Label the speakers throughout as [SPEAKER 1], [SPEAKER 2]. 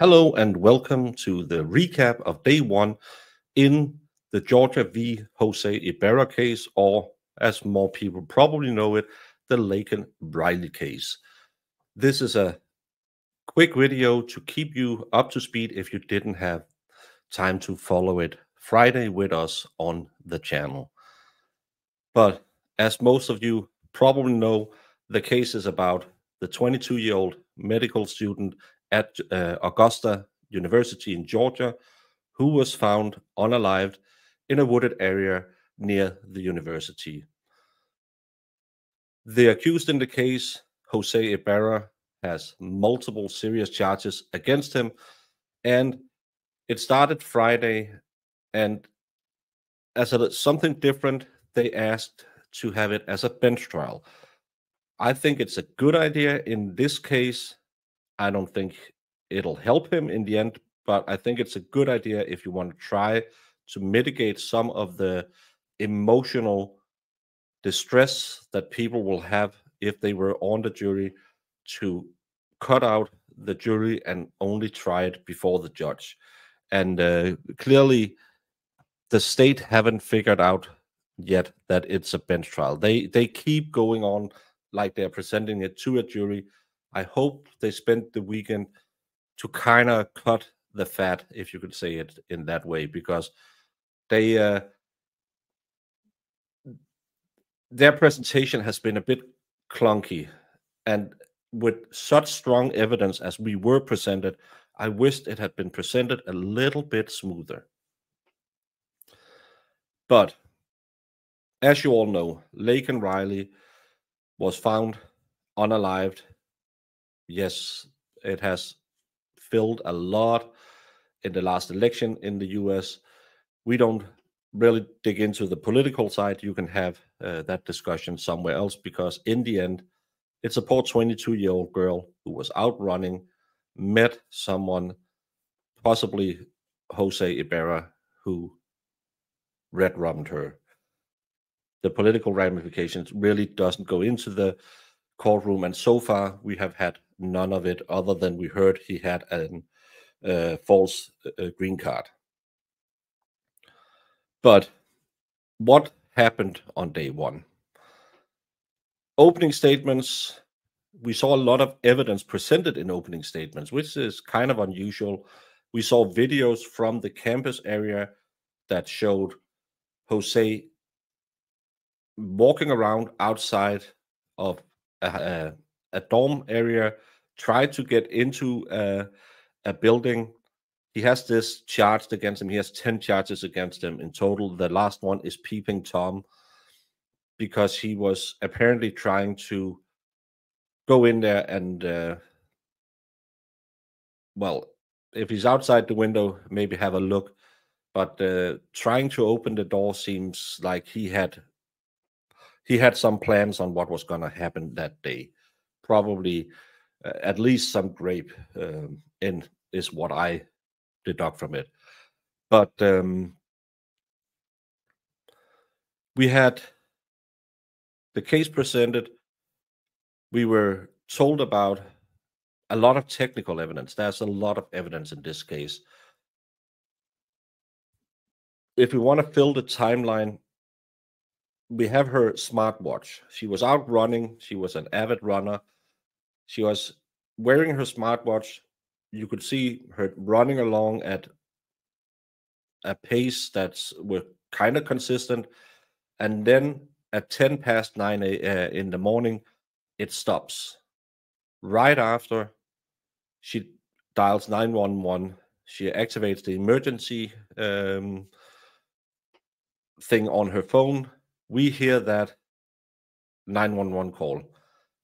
[SPEAKER 1] Hello and welcome to the recap of day one in the Georgia v. Jose Ibarra case, or as more people probably know it, the Laken Riley case. This is a quick video to keep you up to speed if you didn't have time to follow it Friday with us on the channel. But as most of you probably know, the case is about the 22-year-old medical student at Augusta University in Georgia who was found unalived in a wooded area near the university. The accused in the case, Jose Ibarra, has multiple serious charges against him, and it started Friday, and as something different, they asked to have it as a bench trial. I think it's a good idea in this case. I don't think it'll help him in the end, but I think it's a good idea if you want to try to mitigate some of the emotional distress that people will have if they were on the jury, to cut out the jury and only try it before the judge. And clearly, the state haven't figured out yet that it's a bench trial. They keep going on like they're presenting it to a jury. I hope they spent the weekend to kind of cut the fat, if you could say it in that way, because they their presentation has been a bit clunky, and with such strong evidence as we were presented, I wished it had been presented a little bit smoother. But as you all know, Laken Riley was found unalived. Yes, it has filled a lot in the last election in the US. We don't really dig into the political side. You can have that discussion somewhere else, because in the end, it's a poor 22-year-old girl who was out running, met someone, possibly Jose Ibarra, who red-rummed her. The political ramifications really doesn't go into the courtroom, and so far we have had none of it, other than we heard he had a false green card. But what happened on day one? Opening statements. We saw a lot of evidence presented in opening statements, which is kind of unusual. We saw videos from the campus area that showed Jose walking around outside of a dorm area, tried to get into a building. He has this charged against him. He has 10 charges against him in total. The last one is Peeping Tom, because he was apparently trying to go in there and, well, if he's outside the window, maybe have a look. But trying to open the door seems like he had some plans on what was going to happen that day. Probably at least some grape in is what I deduct from it. But we had the case presented. We were told about a lot of technical evidence. There's a lot of evidence in this case. If we want to fill the timeline, we have her smartwatch. She was out running. She was an avid runner. She was wearing her smartwatch. You could see her running along at a pace that's were kind of consistent. And then at 10 past 9 in the morning, it stops. Right after, she dials 911. She activates the emergency thing on her phone. We hear that 911 call.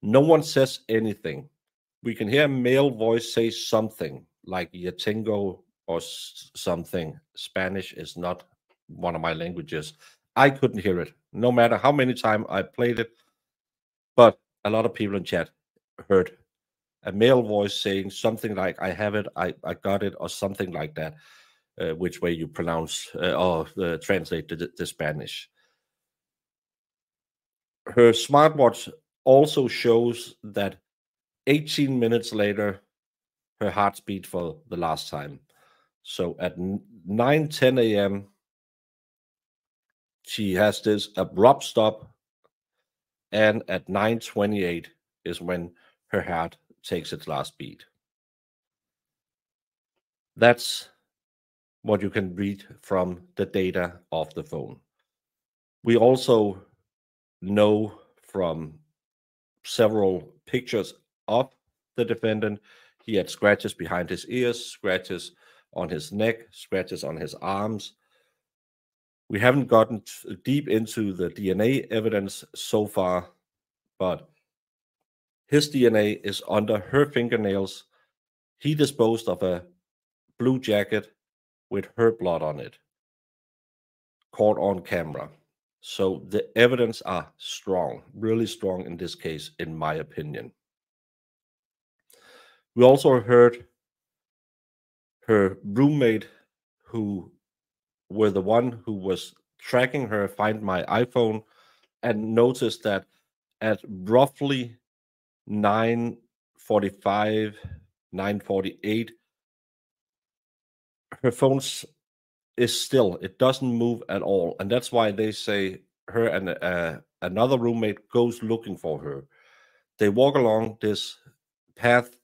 [SPEAKER 1] No one says anything. We can hear a male voice say something like Yatingo or something. Spanish is not one of my languages. I couldn't hear it, no matter how many times I played it. But a lot of people in chat heard a male voice saying something like, I have it, I got it, or something like that, which way you pronounce or translate the Spanish. Her smartwatch also shows that 18 minutes later, her heartbeat for the last time. So at 9:10 a.m., she has this abrupt stop, and at 9:28 is when her heart takes its last beat. That's what you can read from the data of the phone. We also know from several pictures of the defendant, he had scratches behind his ears, scratches on his neck, scratches on his arms. We haven't gotten deep into the DNA evidence so far, but his DNA is under her fingernails. He disposed of a blue jacket with her blood on it, caught on camera. So the evidence are strong, really strong in this case, in my opinion. We also heard her roommate, who were the one who was tracking her, find my iPhone, and noticed that at roughly 9:45, 9:48, her phone is still, it doesn't move at all. And that's why they say her and another roommate goes looking for her. They walk along this path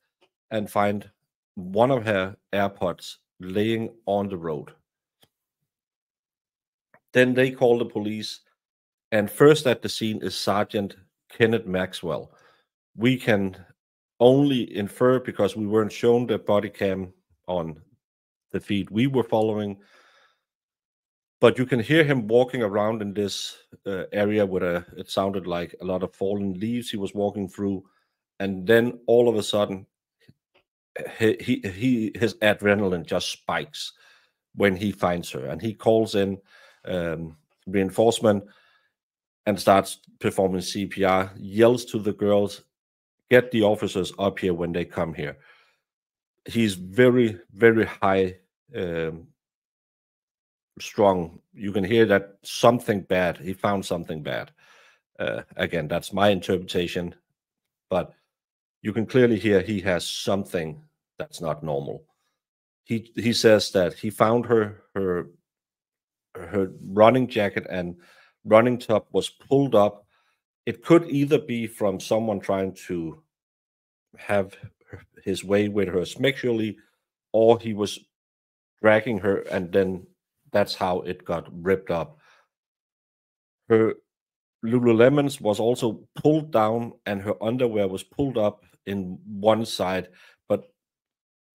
[SPEAKER 1] and find one of her AirPods laying on the road. Then they call the police, and first at the scene is Sergeant Kenneth Maxwell. We can only infer, because we weren't shown the body cam on the feed we were following, but you can hear him walking around in this area with it sounded like a lot of fallen leaves he was walking through, and then all of a sudden his adrenaline just spikes when he finds her, and he calls in reinforcement and starts performing CPR, yells to the girls, get the officers up here when they come here. He's very, very high strong. You can hear that something bad, he found something bad. Again, that's my interpretation, but you can clearly hear he has something that's not normal. He says that he found her running jacket and running top was pulled up. It could either be from someone trying to have his way with her sexually, or he was dragging her, and then that's how it got ripped up. Her Lululemons was also pulled down, and her underwear was pulled up in one side, but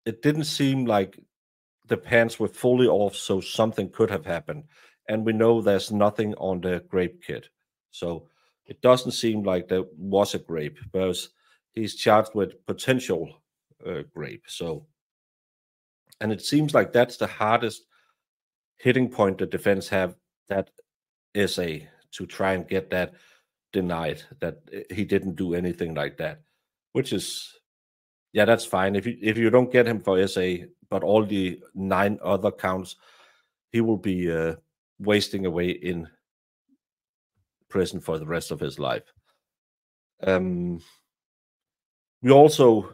[SPEAKER 1] it didn't seem like the pants were fully off, so something could have happened. And we know there's nothing on the grape kit, so it doesn't seem like there was a grape, because he's charged with potential grape. So, and it seems like that's the hardest hitting point the defense have, that essay, to try and get that denied, that he didn't do anything like that, which is, yeah, that's fine. If you don't get him for essay, but all the 9 other counts, he will be wasting away in prison for the rest of his life. We also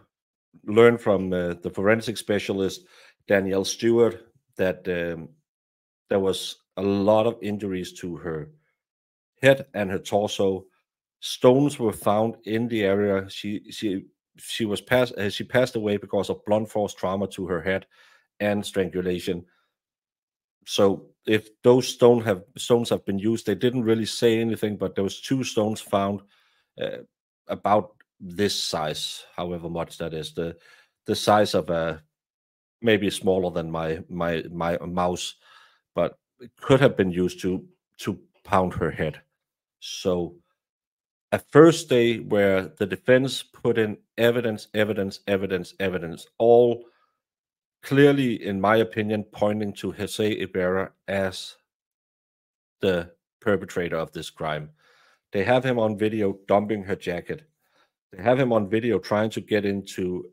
[SPEAKER 1] learned from the forensic specialist Danielle Stewart that there was a lot of injuries to her head and her torso. Stones were found in the area. She passed away because of blunt force trauma to her head and strangulation. So if those stones have been used, they didn't really say anything, but there was 2 stones found about this size, however much that is, the size of a, maybe smaller than my mouse, but it could have been used to pound her head. So a first day where the defense put in evidence, all clearly, in my opinion, pointing to Jose Ibarra as the perpetrator of this crime. They have him on video dumping her jacket. They have him on video trying to get into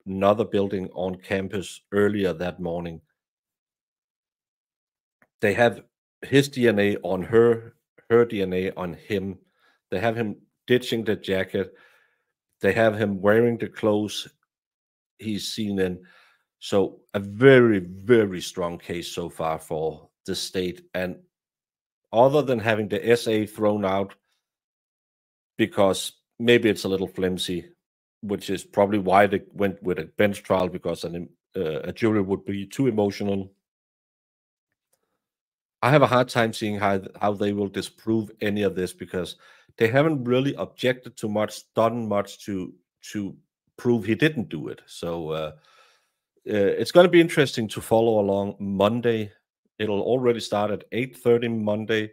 [SPEAKER 1] another building on campus earlier that morning. They have his DNA on her DNA on him. They have him ditching the jacket. They have him wearing the clothes he's seen in. So a very, very strong case so far for the state. And other than having the SA thrown out because maybe it's a little flimsy, which is probably why they went with a bench trial, because a jury would be too emotional. I have a hard time seeing how they will disprove any of this, because they haven't really objected to much, done much to prove he didn't do it. So it's going to be interesting to follow along Monday. It'll already start at 8:30 Monday.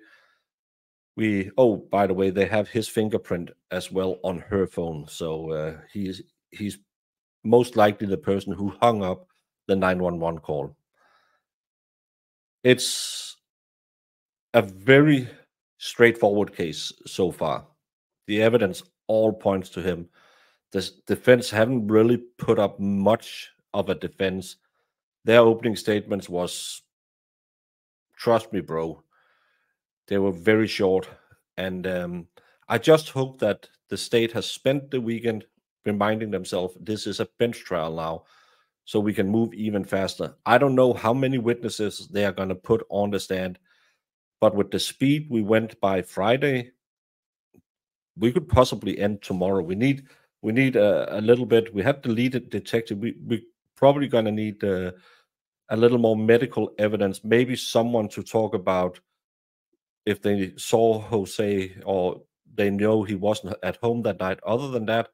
[SPEAKER 1] By the way, they have his fingerprint as well on her phone, so he's most likely the person who hung up the 911 call. It's a very straightforward case so far. The evidence all points to him. The defense haven't really put up much of a defense. Their opening statements was, "Trust me, bro." They were very short, and I just hope that the state has spent the weekend reminding themselves this is a bench trial now, so we can move even faster. I don't know how many witnesses they are going to put on the stand, but with the speed we went by Friday, we could possibly end tomorrow. We need a little bit. We had the lead detective. We probably going to need a little more medical evidence. Maybe someone to talk about if they saw Jose or they know he wasn't at home that night. Other than that,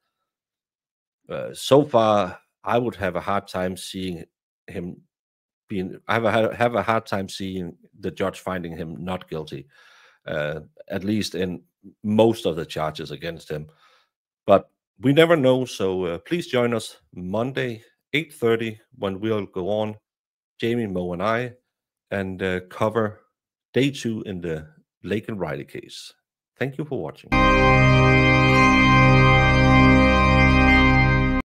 [SPEAKER 1] so far I would have a hard time seeing him being. Have a hard time seeing the judge finding him not guilty, at least in most of the charges against him. But we never know. So please join us Monday 8:30 when we'll go on, Jamie, Mo, and I, and cover day 2 in the Laken Riley case. Thank you for watching.